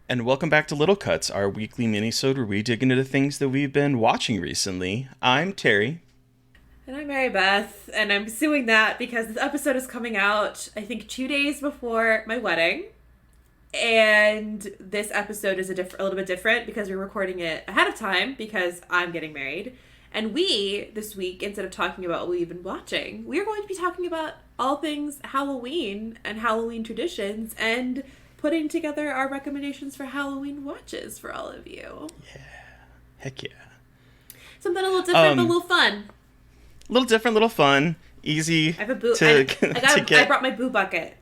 And welcome back to Little Cuts, our weekly minisode where we dig into the things that we've been watching recently. I'm Terry. And I'm Mary Beth, and I'm suing that because this episode is coming out, I think, 2 days before my wedding. And this episode is a little bit different because we're recording it ahead of time because I'm getting married. And we, this week, instead of talking about what we've been watching, we are going to be talking about all things Halloween and Halloween traditions and putting together our recommendations for Halloween watches for all of you. Yeah. Heck yeah. Something a little different, but a little fun. A little different, little fun. Easy I have a boo. I brought my boo bucket.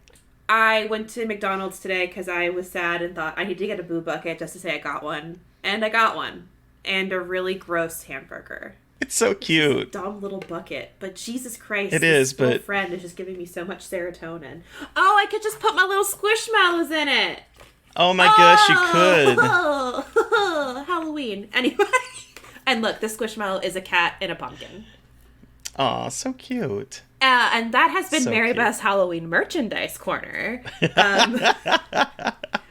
I went to McDonald's today because I was sad and thought I need to get a boo bucket just to say I got one. And I got one. And a really gross hamburger. It's so cute. It's a dumb little bucket. But Jesus Christ. It is, but... my friend is just giving me so much serotonin. Oh, I could just put my little squishmallows in it. Oh my gosh, you could. Halloween. Anyway. And look, this squishmallow is a cat in a pumpkin. Aw, so cute. And that has been So Mary cute. Beth's Halloween merchandise corner,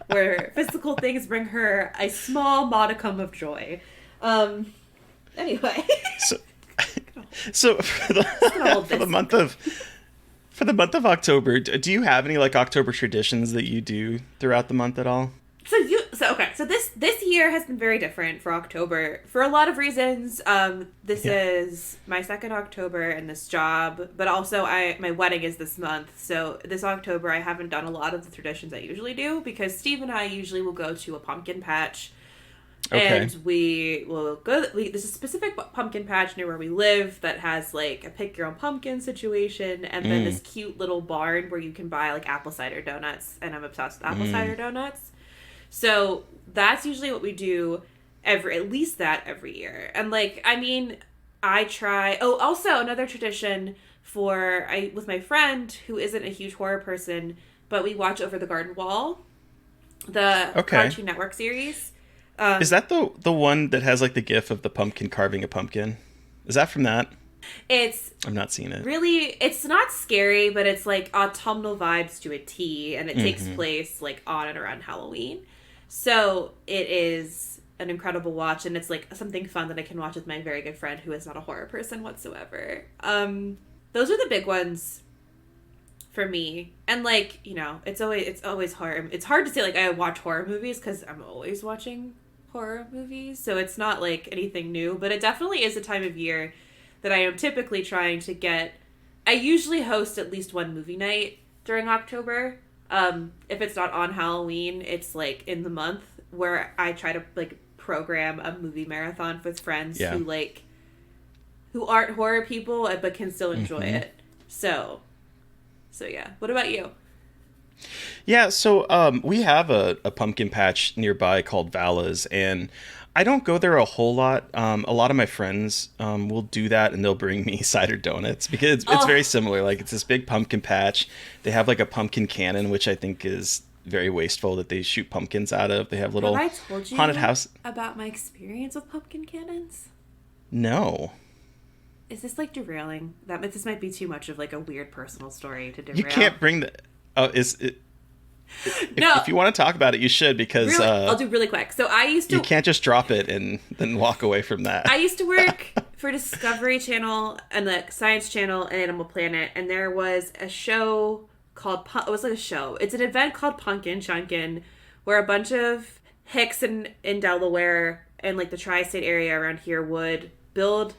where physical things bring her a small modicum of joy. Anyway, So for the month of October, do you have any like October traditions that you do throughout the month at all? So this year has been very different for October for a lot of reasons. This is my second October in this job, but also my wedding is this month. So this October I haven't done a lot of the traditions I usually do because Steve and I usually will go to a pumpkin patch. Okay. And we will go. There's a specific pumpkin patch near where we live that has like a pick your own pumpkin situation, and then this cute little barn where you can buy like apple cider donuts. And I'm obsessed with apple cider donuts. So that's usually what we do at least every year. And like, I mean, I try. Oh, also another tradition with my friend who isn't a huge horror person, but we watch Over the Garden Wall, the Cartoon Network series. Is that the one that has like the gif of the pumpkin carving a pumpkin? Is that from that? I've not seen it. Really, it's not scary, but it's like autumnal vibes to a T, and it takes place like on and around Halloween. So it is an incredible watch, and it's like something fun that I can watch with my very good friend who is not a horror person whatsoever. Those are the big ones for me. And like, you know, it's always horror. It's hard to say like I watch horror movies because I'm always watching horror movies, so it's not like anything new, but it definitely is a time of year that I am typically trying to get. I usually host at least one movie night during October. If it's not on Halloween, it's like in the month where I try to like program a movie marathon with friends who aren't horror people but can still enjoy it. So yeah. What about you? Yeah, so we have a pumpkin patch nearby called Vala's, and I don't go there a whole lot. A lot of my friends will do that, and they'll bring me cider donuts because it's very similar. Like, it's this big pumpkin patch. They have like a pumpkin cannon, which I think is very wasteful that they shoot pumpkins out of. They have little Have I told you haunted house. about my experience with pumpkin cannons? No. Is this like derailing? This might be too much of like a weird personal story to derail. You can't bring the... Oh, No. If you want to talk about it, you should, because really, I'll do really quick. So I used to... You can't just drop it and then walk away from that. I used to work for Discovery Channel and the Science Channel and Animal Planet, and there was a show called... It was like a show. It's an event called Punkin' Chunkin', where a bunch of hicks in Delaware and like the tri-state area around here would build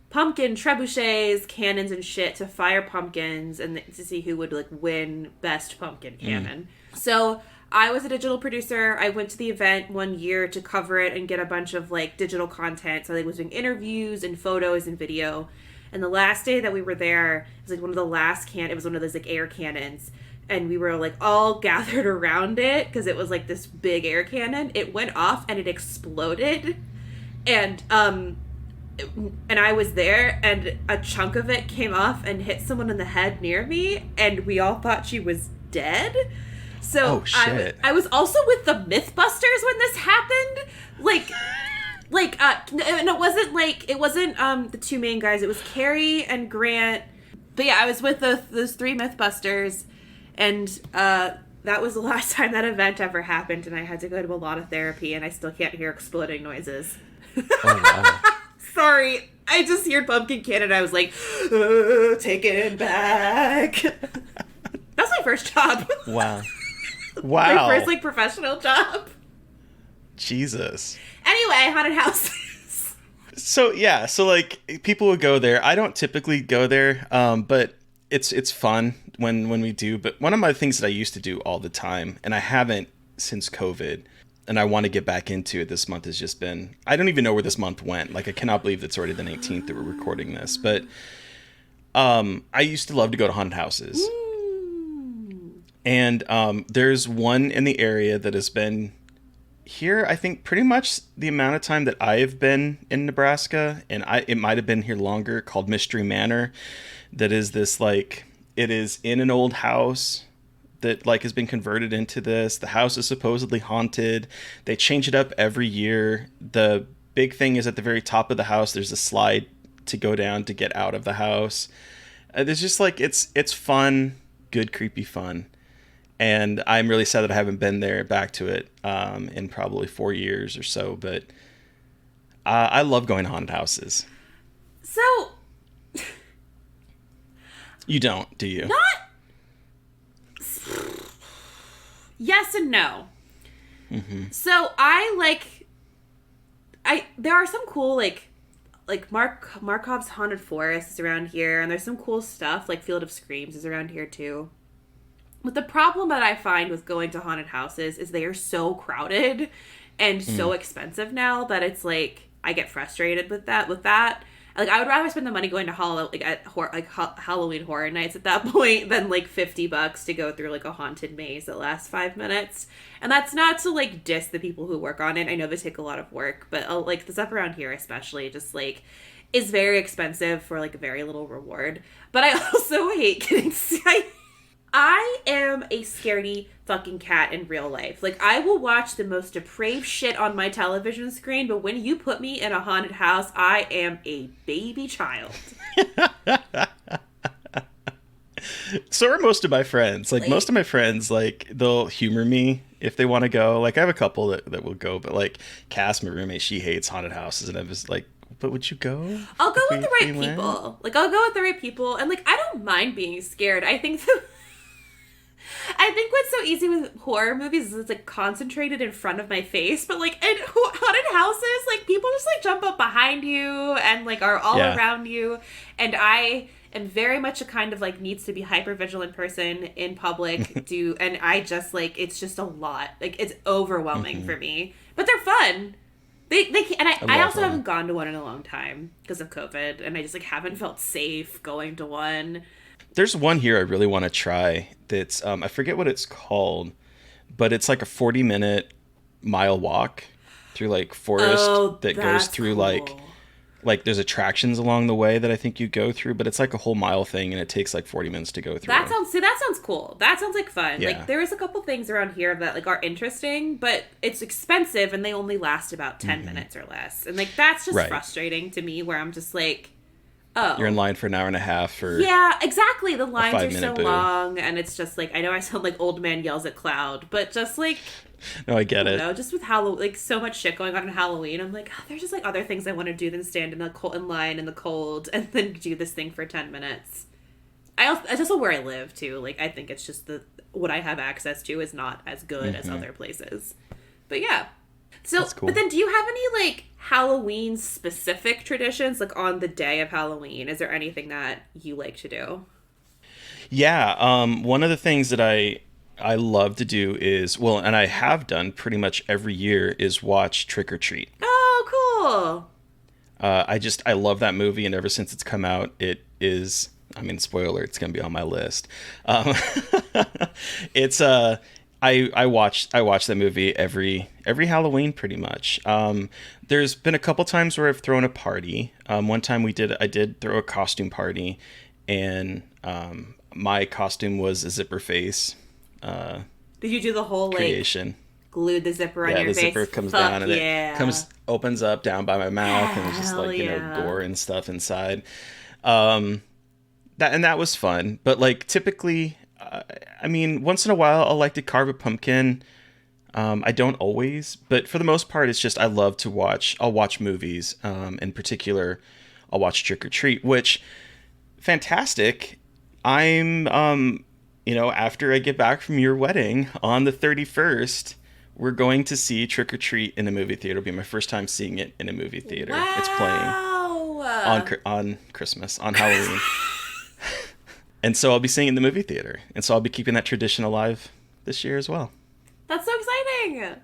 pumpkin trebuchets, cannons, and shit to fire pumpkins and to see who would like win best pumpkin cannon. So I was a digital producer. I went to the event one year to cover it and get a bunch of like digital content. So I was doing interviews and photos and video. And the last day that we were there, it was like one of the last it was one of those like air cannons. And we were like all gathered around it because it was like this big air cannon. It went off and it exploded. And I was there, and a chunk of it came off and hit someone in the head near me, and we all thought she was dead. So I was also with the Mythbusters when this happened. And it wasn't the two main guys. It was Carrie and Grant. But yeah, I was with those three Mythbusters, and that was the last time that event ever happened, and I had to go to a lot of therapy, and I still can't hear exploding noises. Oh wow. Sorry, I just heard Pumpkin Cannon. I was like, take it back. That's my first job. Wow. My Wow. first like professional job. Jesus. Anyway, haunted houses. So yeah, so like people would go there. I don't typically go there, but it's fun when we do. But one of my things that I used to do all the time, and I haven't since COVID, and I want to get back into it this month, has just been, I don't even know where this month went. Like I cannot believe it's already the 19th that we're recording this. But I used to love to go to haunted houses. And there's one in the area that has been here, I think, pretty much the amount of time that I've been in Nebraska, and it might have been here longer, called Mystery Manor. That is this, like, it is in an old house that, like, has been converted into this. The house is supposedly haunted. They change it up every year. The big thing is at the very top of the house, there's a slide to go down to get out of the house. There's just, like, it's fun, good, creepy fun. And I'm really sad that I haven't been there back to it in probably 4 years or so. But I love going to haunted houses. So, You don't, do you? not. Yes and no. So there are some cool like Markov's Haunted Forest is around here, and there's some cool stuff like Field of Screams is around here too. But the problem that I find with going to haunted houses is they are so crowded and so expensive now that it's like I get frustrated with that. Like I would rather spend the money going to Halloween Horror Nights at that point than like $50 to go through like a haunted maze that lasts 5 minutes. And that's not to like diss the people who work on it. I know they take a lot of work, but like the stuff around here especially just like is very expensive for like very little reward. But I also hate getting I am a scaredy fucking cat in real life. Like, I will watch the most depraved shit on my television screen, but when you put me in a haunted house, I am a baby child. So are most of my friends. Like, most of my friends, like, they'll humor me if they want to go. Like, I have a couple that will go, but, like, Cass, my roommate, she hates haunted houses, and I'm just like, but would you go? I'll go with the right people. Like, I'll go with the right people, and, like, I don't mind being scared. I think what's so easy with horror movies is it's like concentrated in front of my face, but like in haunted houses, like people just like jump up behind you and like are all around you. And I am very much a kind of like needs to be hyper vigilant person in public. And I just like it's just a lot. Like it's overwhelming for me, but they're fun. They and I also haven't gone to one in a long time because of COVID, and I just like haven't felt safe going to one. There's one here I really want to try that's, I forget what it's called, but it's like a 40-minute mile walk through like forest that goes through cool. like there's attractions along the way that I think you go through, but it's like a whole mile thing and it takes like 40 minutes to go through. That sounds cool. That sounds like fun. Yeah. Like there is a couple things around here that like are interesting, but it's expensive and they only last about 10 minutes or less. And like that's just frustrating to me where I'm just like, oh. You're in line for an hour and a half for yeah, exactly. The lines are so boo. long, and it's just like I know I sound like old man yells at cloud, but just like no, I get it. Know, just with Halloween, like so much shit going on in Halloween, I'm like, there's just like other things I want to do than stand in line in the cold and then do this thing for 10 minutes. It's also where I live too. Like I think it's just what I have access to is not as good as other places. But yeah. So, cool. But then do you have any, like, Halloween-specific traditions, like, on the day of Halloween? Is there anything that you like to do? Yeah, one of the things that I love to do is, well, and I have done pretty much every year, is watch Trick or Treat. Oh, cool! I love that movie, and ever since it's come out, it is, I mean, spoiler, it's going to be on my list. It's, I watch that movie every Halloween pretty much. There's been a couple times where I've thrown a party. One time I did throw a costume party, and my costume was a zipper face. Did you do the whole creation? Like, glued the zipper on your face? Yeah, the zipper comes down and it opens up down by my mouth, and it's just like gore and stuff inside. That was fun, but like typically I mean, once in a while, I'll like to carve a pumpkin. I don't always, but for the most part, it's just I love to watch. I'll watch movies. In particular, I'll watch Trick or Treat, which fantastic. I'm, after I get back from your wedding on the 31st, we're going to see Trick or Treat in a movie theater. It'll be my first time seeing it in a movie theater. Wow. It's playing on Christmas, on Halloween. And so I'll be seeing it in the movie theater. And so I'll be keeping that tradition alive this year as well. That's so exciting.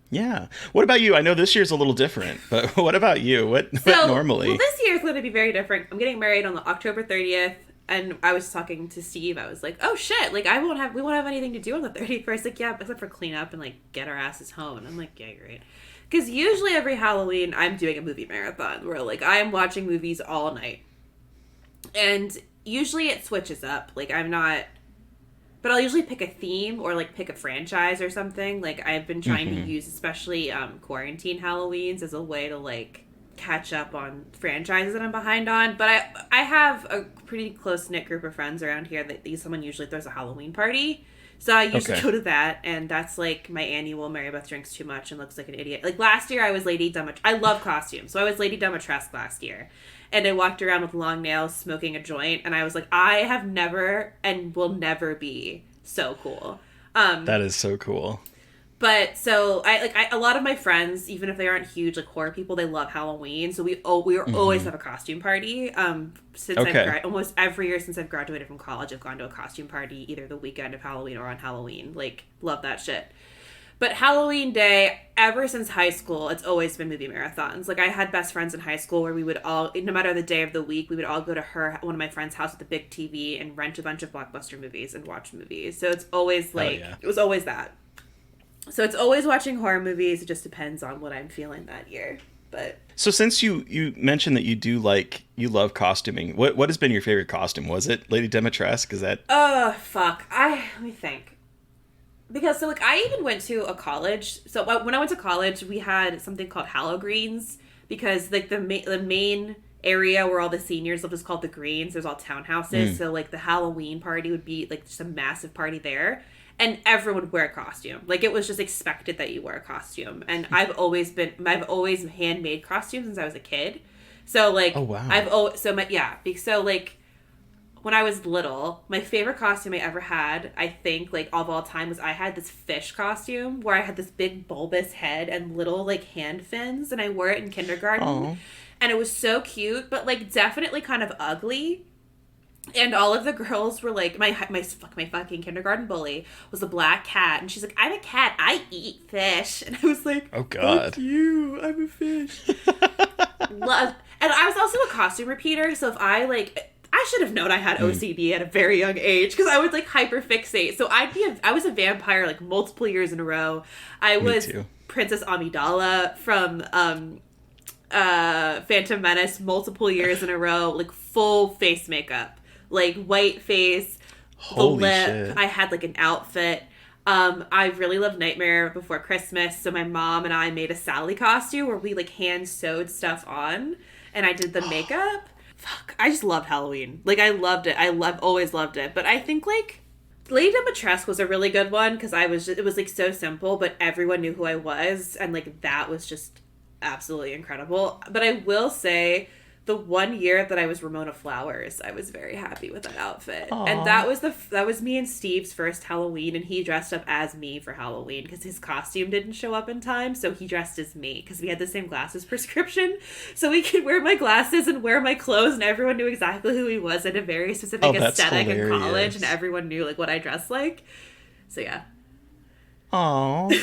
Yeah. What about you? I know this year's a little different, but what about you? What normally? Well, this year is going to be very different. I'm getting married on the October 30th, and I was talking to Steve. I was like, "Oh shit! Like we won't have anything to do on the 31st." Like, yeah, except for clean up and like get our asses home. And I'm like, yeah, great. Because usually every Halloween I'm doing a movie marathon where like I am watching movies all night, and usually it switches up. Like I'm not. But I'll usually pick a theme or like pick a franchise or something. Like I've been trying to use especially quarantine Halloweens as a way to like catch up on franchises that I'm behind on. But I have a pretty close knit group of friends around here that someone usually throws a Halloween party. So I usually go to that, and that's like my annual Mary Beth drinks too much and looks like an idiot. Like last year I was Lady Dimitrescu. I love costumes. So I was Lady Dimitrescu last year. And I walked around with long nails, smoking a joint, and I was like, I have never and will never be so cool. That is so cool. But so a lot of my friends, even if they aren't huge like horror people, they love Halloween. So we always have a costume party. Since almost every year since I've graduated from college, I've gone to a costume party either the weekend of Halloween or on Halloween. Like, love that shit. But Halloween Day, ever since high school, it's always been movie marathons. Like, I had best friends in high school where we would all, no matter the day of the week, we would all go to one of my friend's house with a big TV and rent a bunch of blockbuster movies and watch movies. So it's always like, it was always that. So it's always watching horror movies. It just depends on what I'm feeling that year. But so since you mentioned that you love costuming, what has been your favorite costume? Was it Lady Dimitrescu? Is that? Fuck. Let me think. Because, so, like, I even went to a college. So, when I went to college, we had something called Hallogreens. Because, like, the main area where all the seniors live is called the Greens. There's all townhouses. So, like, the Halloween party would be, like, just a massive party there. And everyone would wear a costume. Like, it was just expected that you wear a costume. And I've always handmade costumes since I was a kid. So, like, oh, wow. So, like, when I was little, my favorite costume I ever had, I think, like, of all time, was I had this fish costume where I had this big bulbous head and little, like, hand fins, and I wore it in kindergarten. Aww. And it was so cute, but, like, definitely kind of ugly. And all of the girls were like, my fucking kindergarten bully was a black cat, and she's like, I'm a cat, I eat fish. And I was like, oh god, fuck you, I'm a fish. And I was also a costume repeater, so if I should have known I had OCD at a very young age, because I would like hyperfixate. So I was a vampire like multiple years in a row. I was Princess Amidala from Phantom Menace multiple years in a row, like full face makeup, like white face, holy the lip. shit. I had like an outfit. I really loved Nightmare Before Christmas, so my mom and I made a Sally costume where we like hand sewed stuff on, and I did the makeup. Fuck, I just loved Halloween. Like, I loved it. Always loved it. But I think, like, Lady Dimitrescu was a really good one, because it was, like, so simple, but everyone knew who I was, and, like, that was just absolutely incredible. But I will say, the one year that I was Ramona Flowers, I was very happy with that outfit. Aww. And that was me and Steve's first Halloween, and he dressed up as me for Halloween because his costume didn't show up in time, so he dressed as me because we had the same glasses prescription, so we could wear my glasses and wear my clothes, and everyone knew exactly who he was at a very specific aesthetic in college, and everyone knew like what I dressed like. So yeah. Aww.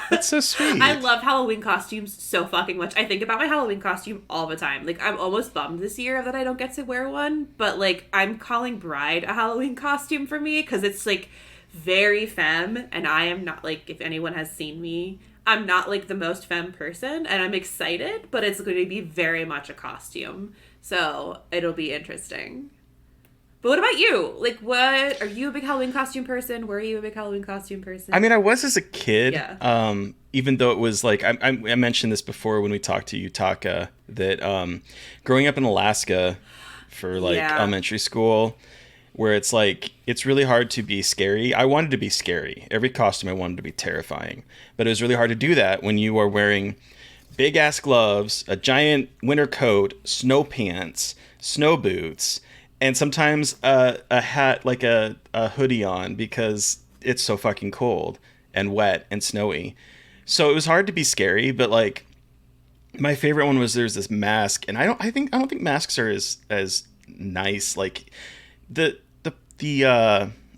That's so sweet. I love Halloween costumes so fucking much. I think about my Halloween costume all the time. Like, I'm almost bummed this year that I don't get to wear one. But, like, I'm calling Bride a Halloween costume for me because it's, like, very femme. And I am not, like, if anyone has seen me, I'm not, like, the most femme person. And I'm excited, but it's going to be very much a costume. So, it'll be interesting. But what about you? Like, what are you a big Halloween costume person? Were you a big Halloween costume person? I mean, I was as a kid. Yeah. Even though it was like I mentioned this before when we talked to Utaka, that growing up in Alaska for like elementary school, where it's like it's really hard to be scary. I wanted to be scary. Every costume I wanted to be terrifying, but it was really hard to do that when you are wearing big ass gloves, a giant winter coat, snow pants, snow boots, and sometimes a hat, like a hoodie on, because it's so fucking cold and wet and snowy. So it was hard to be scary, but like my favorite one was there's this mask, and I don't think masks are as nice. Like the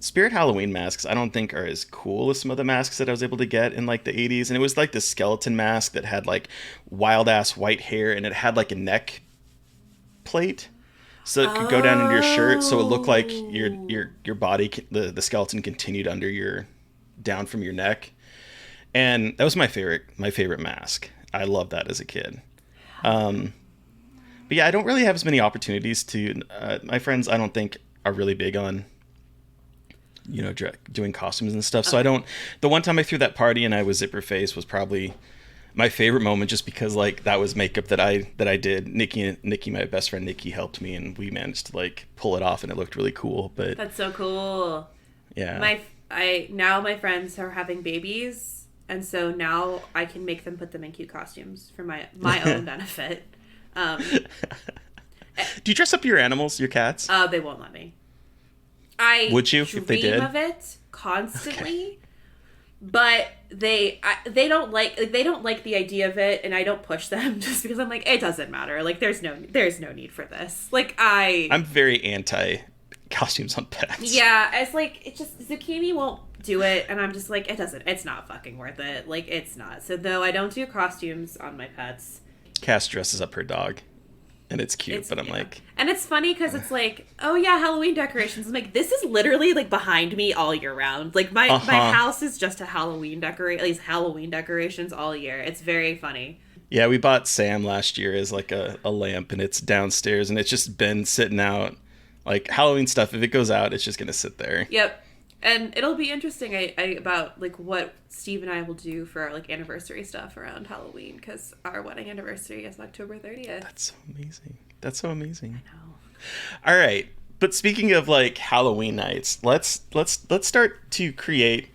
Spirit Halloween masks I don't think are as cool as some of the masks that I was able to get in like the 80s. And it was like the skeleton mask that had like wild ass white hair, and it had like a neck plate so it could go down into your shirt, so it looked like your body, the skeleton continued under your, down from your neck. And that was my favorite mask. I loved that as a kid. But yeah, I don't really have as many opportunities to my friends I don't think are really big on, you know, doing costumes and stuff. So I don't. The one time I threw that party and I was zipper face was probably my favorite moment, just because like that was makeup that I did. Nikki, my best friend Nikki, helped me, and we managed to like pull it off, and it looked really cool. But that's so cool. Yeah. Now my friends are having babies, and so now I can make them put them in cute costumes for my own benefit. Do you dress up your animals, your cats? They won't let me. Would you if they did? Dream of it constantly, okay. But they don't like the idea of it, and I don't push them just because I'm like, it doesn't matter. Like there's no need for this. Like I'm very anti costumes on pets. Yeah, it's like it just Zucchini won't do it, and I'm just like it's not fucking worth it. Like it's not. So though I don't do costumes on my pets. Cass dresses up her dog. And it's cute, but I'm like... And it's funny because it's like, oh yeah, Halloween decorations. I'm like, this is literally like behind me all year round. Like my house is just a Halloween decorations all year. It's very funny. Yeah, we bought Sam last year as like a lamp, and it's downstairs, and it's just been sitting out. Like Halloween stuff, if it goes out, it's just going to sit there. Yep. And it'll be interesting about like what Steve and I will do for our like anniversary stuff around Halloween, because our wedding anniversary is October 30th. That's so amazing. I know. All right, but speaking of like Halloween nights, let's start to create.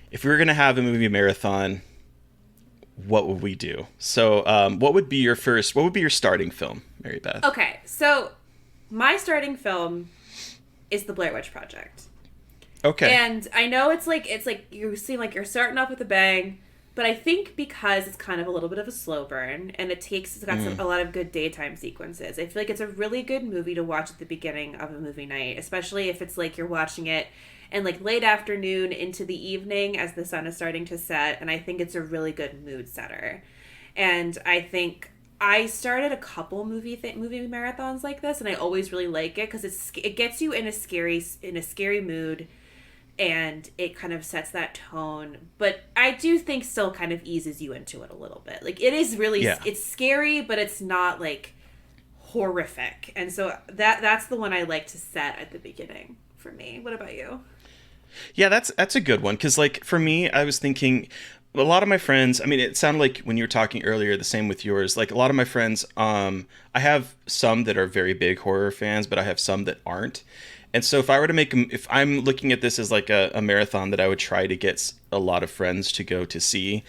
If we were gonna have a movie marathon, what would we do? So, what would be your starting film, Mary Beth? Okay, so my starting film is The Blair Witch Project. Okay. And I know it's like you seem like you're starting off with a bang, but I think because it's kind of a little bit of a slow burn, and it's got a lot of good daytime sequences. I feel like it's a really good movie to watch at the beginning of a movie night, especially if it's like you're watching it in like late afternoon into the evening as the sun is starting to set, and I think it's a really good mood setter. And I think I started a couple movie marathons like this, and I always really like it because it gets you in a scary mood. And it kind of sets that tone. But I do think still kind of eases you into it a little bit. Like, it is really... Yeah. It's scary, but it's not, like, horrific. And so that's the one I like to set at the beginning for me. What about you? Yeah, that's a good one. Because, like, for me, I was thinking... A lot of my friends... I mean, it sounded like when you were talking earlier, the same with yours. Like, a lot of my friends... I have some that are very big horror fans, but I have some that aren't. And so if I were to if I'm looking at this as like a marathon that I would try to get a lot of friends to go to see,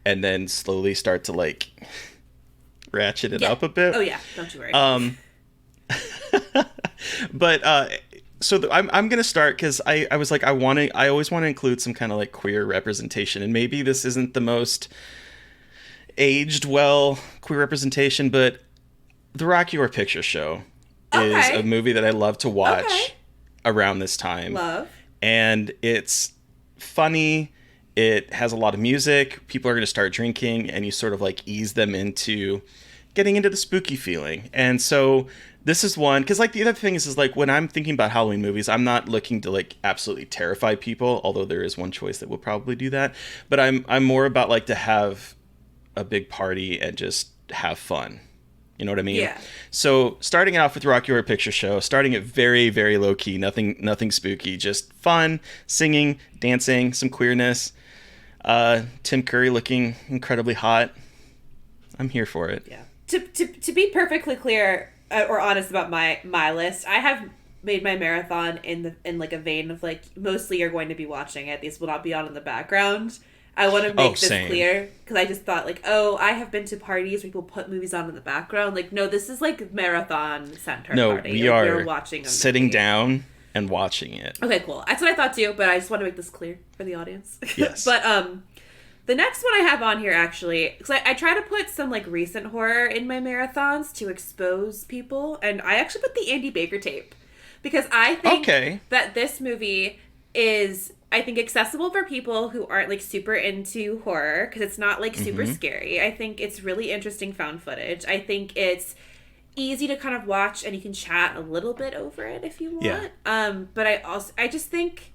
and then slowly start to like ratchet it up a bit. Oh yeah, don't you worry. But so I'm gonna start because I was like I always want to include some kind of like queer representation, and maybe this isn't the most aged well queer representation, but the Rocky Horror Picture Show is a movie that I love to watch. Okay. Around this time. Love. And it's funny. It has a lot of music. People are going to start drinking, and you sort of like ease them into getting into the spooky feeling. And so this is one, because like the other thing is like when I'm thinking about Halloween movies, I'm not looking to like absolutely terrify people, although there is one choice that will probably do that. But I'm more about like to have a big party and just have fun. You know what I mean? Yeah. So starting off with Rocky Horror Picture Show, starting it very, very low key, nothing spooky, just fun, singing, dancing, some queerness. Tim Curry looking incredibly hot. I'm here for it. Yeah. To be perfectly clear or honest about my list, I have made my marathon in like a vein of like mostly you're going to be watching it. These will not be on in the background. I want to make this same. clear because I just thought like, oh, I have been to parties where people put movies on in the background. Like, no, this is like marathon center No, party. we Like, are you're watching a sitting movie. down and watching it. Okay, cool. That's what I thought too, but I just want to make this clear for the audience. Yes. But the next one I have on here actually, because I try to put some like recent horror in my marathons to expose people, and I actually put the Andy Baker tape because I think that this movie is, I think, accessible for people who aren't like super into horror because it's not like super scary. I think it's really interesting found footage. I think it's easy to kind of watch and you can chat a little bit over it if you want. Yeah. But I just think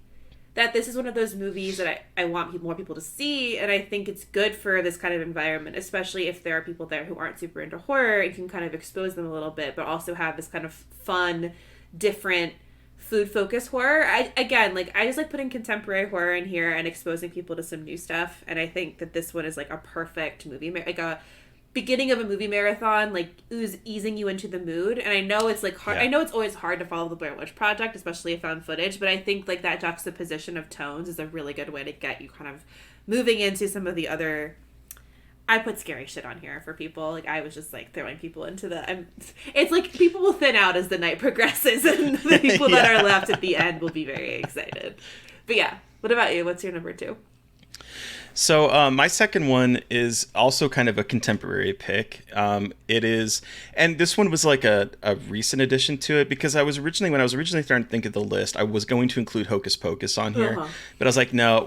that this is one of those movies that I want more people to see, and I think it's good for this kind of environment, especially if there are people there who aren't super into horror and can kind of expose them a little bit, but also have this kind of fun, different food-focused horror. I just like putting contemporary horror in here and exposing people to some new stuff, and I think that this one is like a perfect movie, like a beginning of a movie marathon, like easing you into the mood. And I know it's like hard. Yeah. I know it's always hard to follow the Blair Witch Project, especially if found footage, but I think like that juxtaposition of tones is a really good way to get you kind of moving into some of the other. I put scary shit on here for people. Like I was just like throwing people into the. It's like people will thin out as the night progresses, and the people that are left at the end will be very excited. But yeah, what about you? What's your number 2? So my second one is also kind of a contemporary pick. It is, and this one was like a recent addition to it because when I was originally starting to think of the list, I was going to include Hocus Pocus on here, but I was like, no,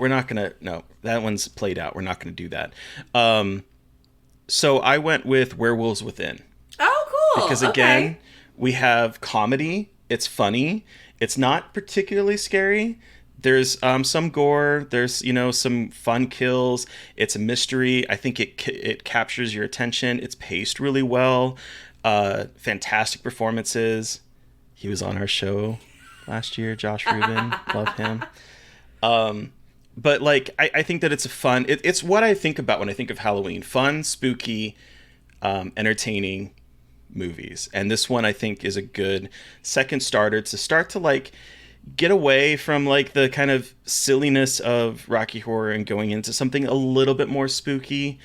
that one's played out. We're not gonna do that. So I went with Werewolves Within. Oh, cool. Because again, we have comedy. It's funny. It's not particularly scary. There's some gore. There's some fun kills. It's a mystery. I think it captures your attention. It's paced really well. Fantastic performances. He was on our show last year. Josh Rubin, love him. But like I think that it's a fun. It's what I think about when I think of Halloween: fun, spooky, entertaining movies. And this one I think is a good second starter to start to like get away from like the kind of silliness of Rocky Horror and going into something a little bit more spooky,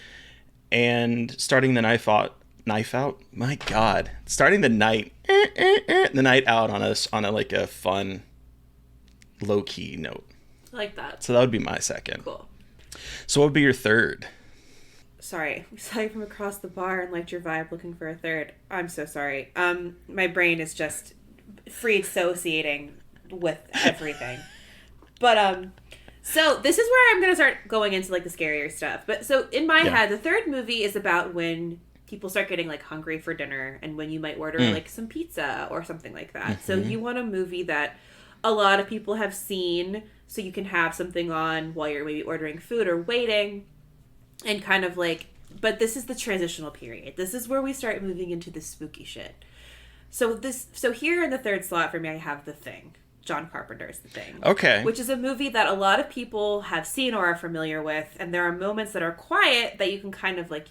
and starting the knife out. My God, starting the night out on a like a fun, low key note. I like that. So that would be my second. Cool. So what would be your third? Sorry, we saw you from across the bar and liked your vibe looking for a third. I'm so sorry. My brain is just free associating with everything. But so this is where I'm gonna start going into like the scarier stuff. But so in my head, the third movie is about when people start getting like hungry for dinner and when you might order like some pizza or something like that. So you want a movie that a lot of people have seen, so you can have something on while you're maybe ordering food or waiting, and kind of like, but this is the transitional period. This is where we start moving into the spooky shit. So here in the third slot for me, I have The Thing. John Carpenter's The Thing. Okay. Which is a movie that a lot of people have seen or are familiar with, and there are moments that are quiet that you can kind of like,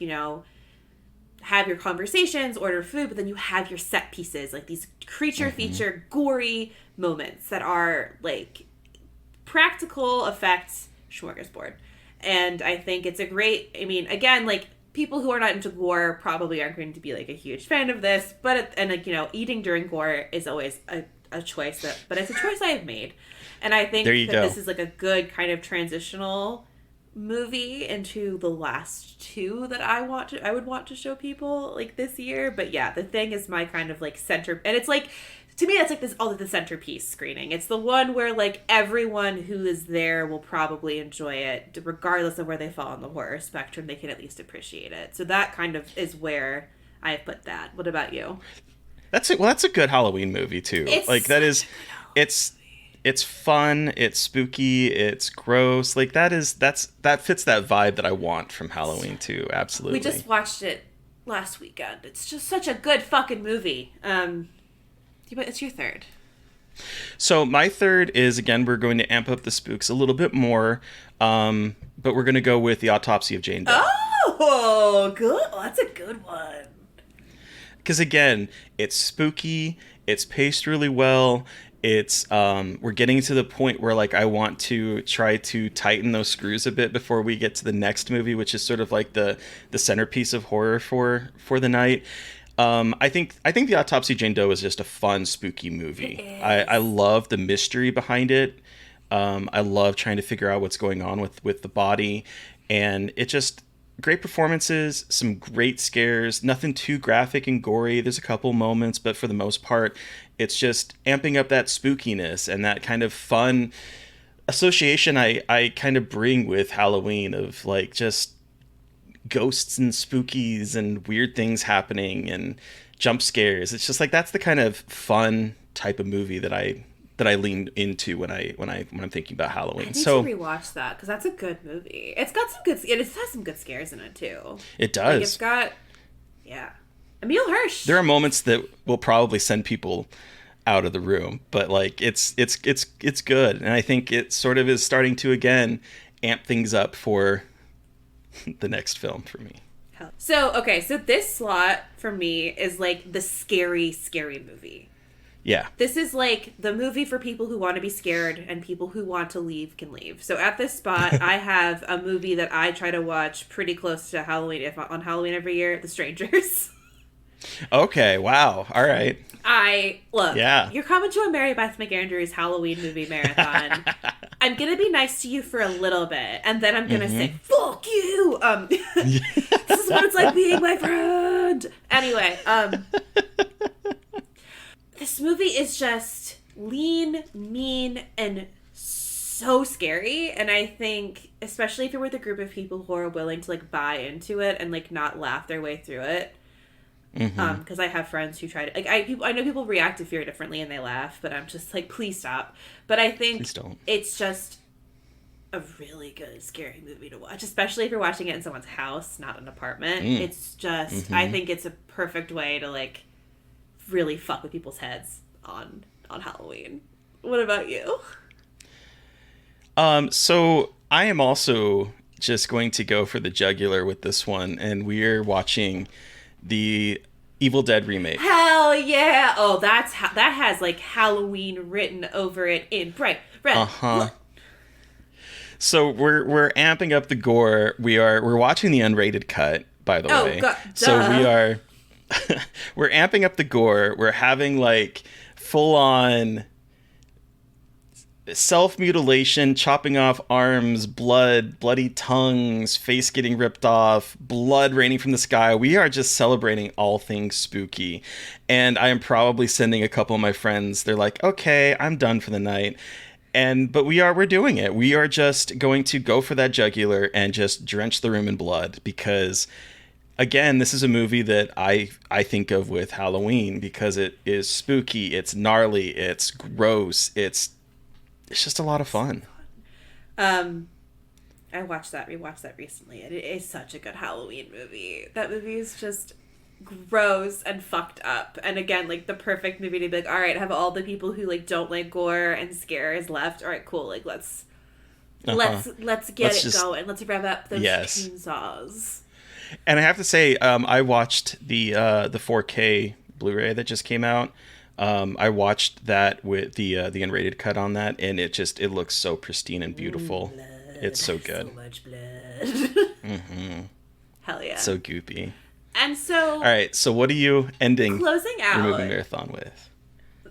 have your conversations, order food, but then you have your set pieces, like these creature feature, gory moments that are like practical effects smorgasbord. And I think it's a great, again, like people who are not into gore probably aren't going to be like a huge fan of this, but eating during gore is always a choice but it's a choice I have made. And I think this is like a good kind of transitional movie into the last two that I would want to show people like this year. But yeah, The Thing is my kind of like center, and it's like, to me, that's like the centerpiece screening. It's the one where like everyone who is there will probably enjoy it, regardless of where they fall on the horror spectrum. They can at least appreciate it. So that kind of is where I put that. What about you? That's a good Halloween movie too. It's fun, it's spooky, it's gross. Like that fits that vibe that I want from Halloween too. Absolutely. We just watched it last weekend. It's just such a good fucking movie. It's your third. So my third is, again, we're going to amp up the spooks a little bit more, but we're going to go with The Autopsy of Jane Doe. Oh, good. Oh, that's a good one. Because again, it's spooky, it's paced really well, It's we're getting to the point where like I want to try to tighten those screws a bit before we get to the next movie, which is sort of like the centerpiece of horror for the night. I think the Autopsy of Jane Doe is just a fun, spooky movie. I love the mystery behind it. I love trying to figure out what's going on with the body, and it just great performances, some great scares, nothing too graphic and gory. There's a couple moments, but for the most part, it's just amping up that spookiness and that kind of fun association I kind of bring with Halloween of like just ghosts and spookies and weird things happening and jump scares. It's just like that's the kind of fun type of movie that I lean into when I'm thinking about Halloween. I need So to rewatch that because that's a good movie. It's got some good. It has some good scares in it too. it Like it's does. got, yeah, Emil Hirsch. There are moments that will probably send people out of the room, but like it's good, and I think it sort of is starting to again amp things up for the next film for me. So okay, so this slot for me is like the scary movie. Yeah. This is like the movie for people who want to be scared and people who want to leave can leave. So at this spot, I have a movie that I try to watch pretty close to Halloween, if on Halloween every year, The Strangers. Okay. Wow. All right. Look, Yeah. you're coming to a Mary Beth McAndrews Halloween movie marathon. I'm gonna be nice to you for a little bit, and then I'm gonna say, fuck you! This is what it's like being my friend! Anyway, this movie is just lean, mean, and so scary, and I think, especially if you're with a group of people who are willing to, like, buy into it and, like, not laugh their way through it, because I have friends who try to, like, I know people react to fear differently and they laugh, but I'm just like, please stop. But I think Please don't. it's just a really good scary movie to watch, especially if you're watching it in someone's house, not an apartment. It's just, I think it's a perfect way to, like, really fuck with people's heads on Halloween. What about you? So I am also just going to go for the jugular with this one, and we're watching the Evil Dead remake. Hell yeah! Oh, that has like Halloween written over it in bright red. Uh-huh. So we're amping up the gore. We're watching the unrated cut, by the way. God, so duh. we are we're amping up the gore. We're having like full on self-mutilation, chopping off arms, blood, bloody tongues, face getting ripped off, blood raining from the sky. We are just celebrating all things spooky. And I am probably sending a couple of my friends. They're like, okay, I'm done for the night. But we're doing it. We are just going to go for that jugular and just drench the room in blood because again, this is a movie that I think of with Halloween because it is spooky, it's gnarly, it's gross, it's just a lot of fun. I rewatched that recently, and it is such a good Halloween movie. That movie is just gross and fucked up. And again, like the perfect movie to be like, all right, have all the people who like don't like gore and scares left. All right, cool. Like let's get it going. Let's rev up those chainsaws. And I have to say, I watched the 4K Blu-ray that just came out. I watched that with the unrated cut on that, and it looks so pristine and beautiful. Blood. It's so good. So much blood. Hell yeah. So goopy. And so, all right. So what are you ending closing out your movie marathon with?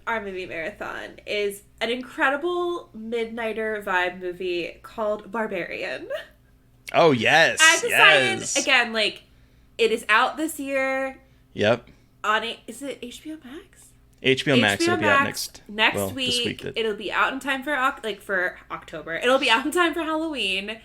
Our movie marathon is an incredible midnighter vibe movie called Barbarian. Oh yes. I decided again, like it is out this year. Yep. Is it HBO Max? HBO Max. It'll be out next week. It'll be out in time for October. It'll be out in time for Halloween.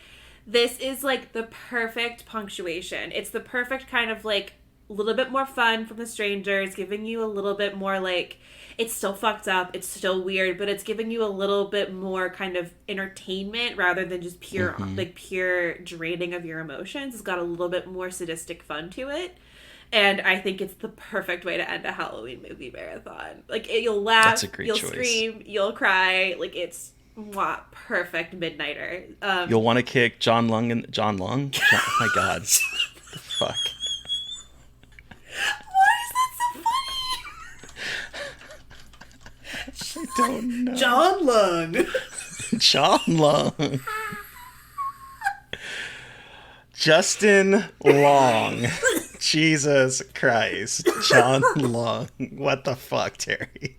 This is like the perfect punctuation. It's the perfect kind of like a little bit more fun from The Strangers, giving you a little bit more like it's still fucked up, it's still weird, but it's giving you a little bit more kind of entertainment rather than just pure pure draining of your emotions. It's got a little bit more sadistic fun to it. And I think it's the perfect way to end a Halloween movie marathon. Like, you'll laugh, That's a great you'll choice. scream, you'll cry. Like, it's perfect midnighter. You'll want to kick John Lung? Oh my God. What the fuck? Why is that so funny? don't know. John Lung. John Long. Justin Long. Jesus Christ. John Long. What the fuck, Terry?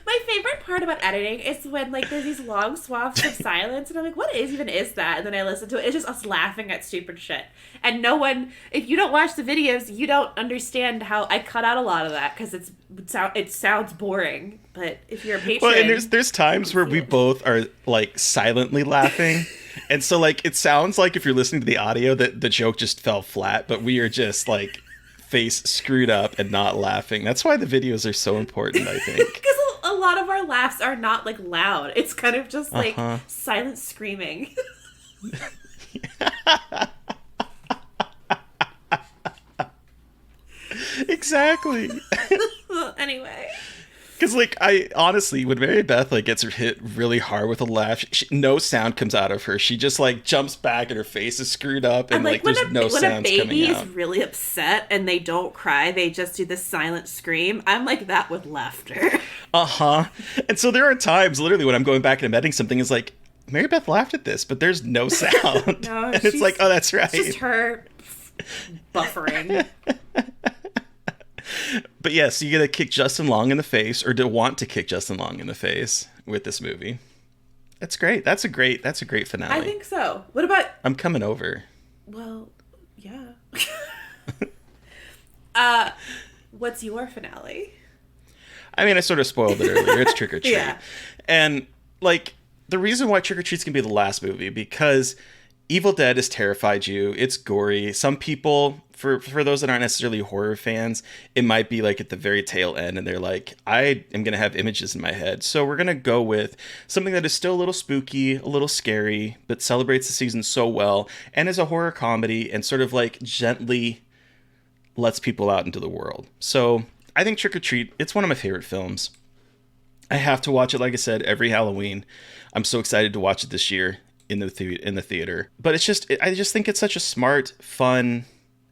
My favorite part about editing is when, like, there's these long swaths of silence, and I'm like, what even is that? And then I listen to it. It's just us laughing at stupid shit. And no one, if you don't watch the videos, you don't understand how I cut out a lot of that, because it sounds boring. But if you're a patron... Well, and there's times where we both are, like, silently laughing. And so, like, it sounds like if you're listening to the audio that the joke just fell flat, but we are just, like, face screwed up and not laughing. That's why the videos are so important, I think. Because a lot of our laughs are not, like, loud. It's kind of just, like, silent screaming. Exactly. Anyway. Because, like, I honestly, when Mary Beth, like, gets hit really hard with a laugh, no sound comes out of her. She just, like, jumps back and her face is screwed up and, like, there's no sounds coming out. When a baby is really upset and they don't cry, they just do the silent scream. I'm like that with laughter. And so there are times, literally, when I'm going back and editing something, it's like, Mary Beth laughed at this, but there's no sound. No, and it's like, oh, that's right. It's just her buffering. But yes, you get to kick Justin Long in the face, or to want to kick Justin Long in the face with this movie. That's great. That's a great finale. I think so. What about... I'm coming over. Well, yeah. What's your finale? I mean, I sort of spoiled it earlier. It's Trick or Treat. Yeah. And, like, the reason why Trick or Treat's gonna be the last movie, because Evil Dead has terrified you. It's gory. Some people, for those that aren't necessarily horror fans, it might be like at the very tail end and they're like, I am going to have images in my head. So we're going to go with something that is still a little spooky, a little scary, but celebrates the season so well and is a horror comedy and sort of like gently lets people out into the world. So I think Trick or Treat, it's one of my favorite films. I have to watch it, like I said, every Halloween. I'm so excited to watch it this year in the theater. But it's just, I just think it's such a smart, fun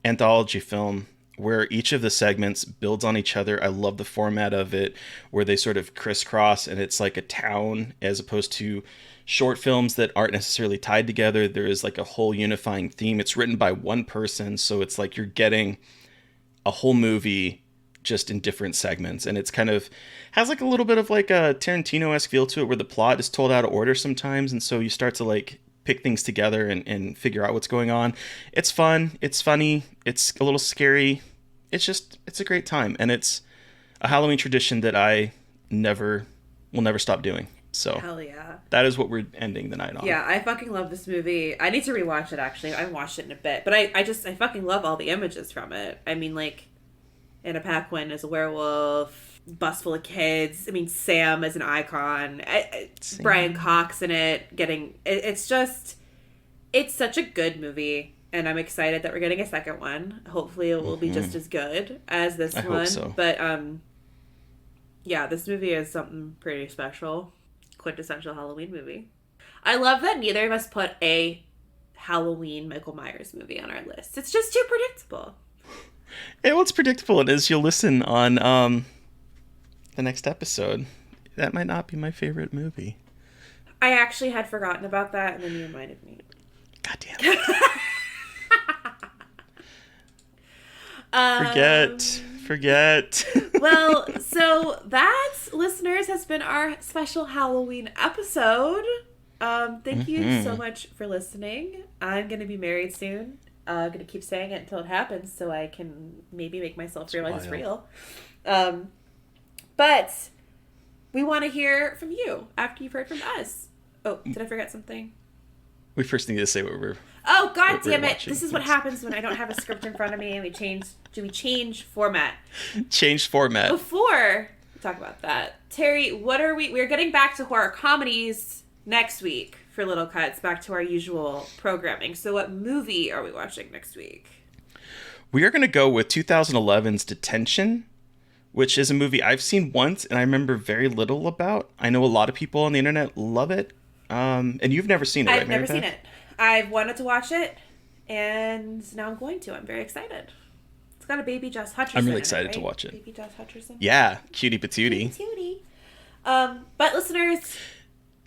anthology film where each of the segments builds on each other. I love the format of it, where they sort of crisscross and it's like a town as opposed to short films that aren't necessarily tied together. There is like a whole unifying theme. It's written by one person, so it's like you're getting a whole movie just in different segments, and it's kind of has like a little bit of like a Tarantino-esque feel to it, where the plot is told out of order sometimes, and so you start to like pick things together and figure out what's going on. It's fun, it's funny, it's a little scary. It's a great time, and it's a Halloween tradition that I will never stop doing. So hell yeah, that is what we're ending the night on. Yeah, I fucking love this movie. I need to rewatch it, actually. I haven't watched it in a bit, but I fucking love all the images from it. I mean, like, Anna Paquin as a werewolf, bus full of kids. I mean, Sam as an icon. Brian Cox in it. It's such a good movie, and I'm excited that we're getting a second one. Hopefully, it will be just as good as this one. Hope so. But yeah, this movie is something pretty special. Quintessential Halloween movie. I love that neither of us put a Halloween Michael Myers movie on our list. It's just too predictable. Yeah, what's predictable is you'll listen on the next episode. That might not be my favorite movie. I actually had forgotten about that, and then you reminded me. God damn it. Forget. Well, so that, listeners, has been our special Halloween episode. Thank you so much for listening. I'm going to be married soon. I'm going to keep saying it until it happens so I can maybe make myself realize it's real. But we want to hear from you after you've heard from us. Oh, did I forget something? We first need to say what we're... Oh, god damn it. This is what happens when I don't have a script in front of me and we change format. Change format. Before we talk about that, Terry, we're getting back to horror comedies next week for Little Cuts, back to our usual programming. So what movie are we watching next week? We are going to go with 2011's Detention, which is a movie I've seen once and I remember very little about. I know a lot of people on the internet love it. And you've never seen it, right, I've never seen it. I've wanted to watch it, and now I'm going to. I'm very excited. It's got a baby Josh Hutcherson. I'm really excited to watch it. Baby Josh Hutcherson. Yeah, cutie patootie. Cutie. But listeners,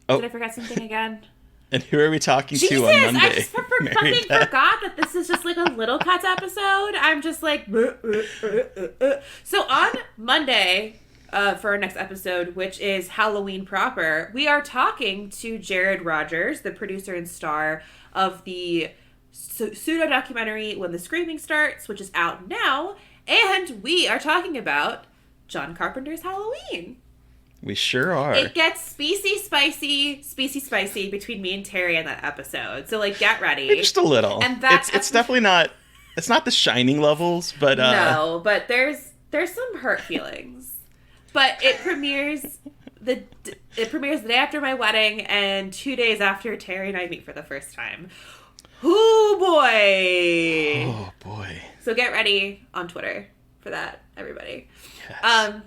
Oh. did I forget something again? And who are we talking Jesus, to on Monday? I just fucking forgot that this is just like a Little Cuts episode. I'm just like... So on Monday, for our next episode, which is Halloween proper, we are talking to Jared Rogers, the producer and star of the pseudo-documentary When the Screaming Starts, which is out now. And we are talking about John Carpenter's Halloween. We sure are. It gets spicy spicy between me and Terry in that episode. So, like, get ready. Just a little. And that it's definitely not. It's not the Shining levels, but no. But there's some hurt feelings. But it premieres the day after my wedding and 2 days after Terry and I meet for the first time. Ooh boy! Oh boy! So get ready on Twitter for that, everybody. Yes.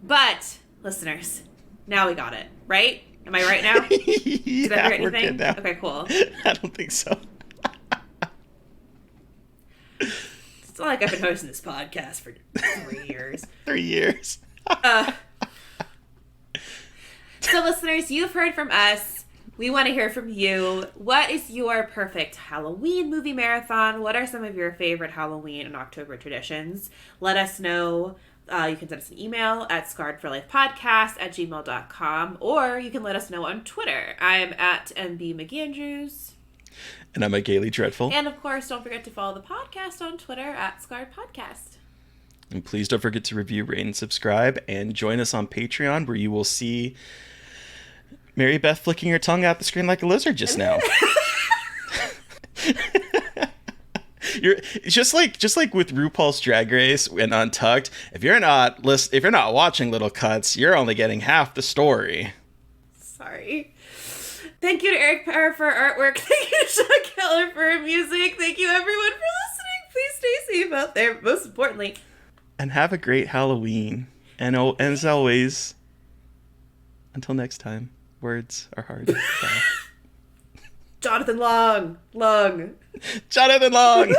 But. Listeners, now we got it, right? Am I right now? Did I forget anything? Now. Okay, cool. I don't think so. It's not like I've been hosting this podcast for 3 years. 3 years. So, listeners, you've heard from us. We want to hear from you. What is your perfect Halloween movie marathon? What are some of your favorite Halloween and October traditions? Let us know. You can send us an email at scarredforlifepodcast@gmail.com, or you can let us know on Twitter. I am at MB McAndrews. And I'm a Gaily Dreadful. And of course, don't forget to follow the podcast on Twitter at Scarred Podcast. And please don't forget to review, rate, and subscribe. And join us on Patreon, where you will see Mary Beth flicking her tongue out the screen like a lizard just now. It's just like with RuPaul's Drag Race and Untucked. If you're not watching Little Cuts, you're only getting half the story. Sorry. Thank you to Eric Parr for artwork. Thank you to Sean Keller for music. Thank you everyone for listening. Please stay safe out there. Most importantly, and have a great Halloween. And as always, until next time, words are hard. Bye. Jonathan Long. Jonathan Long!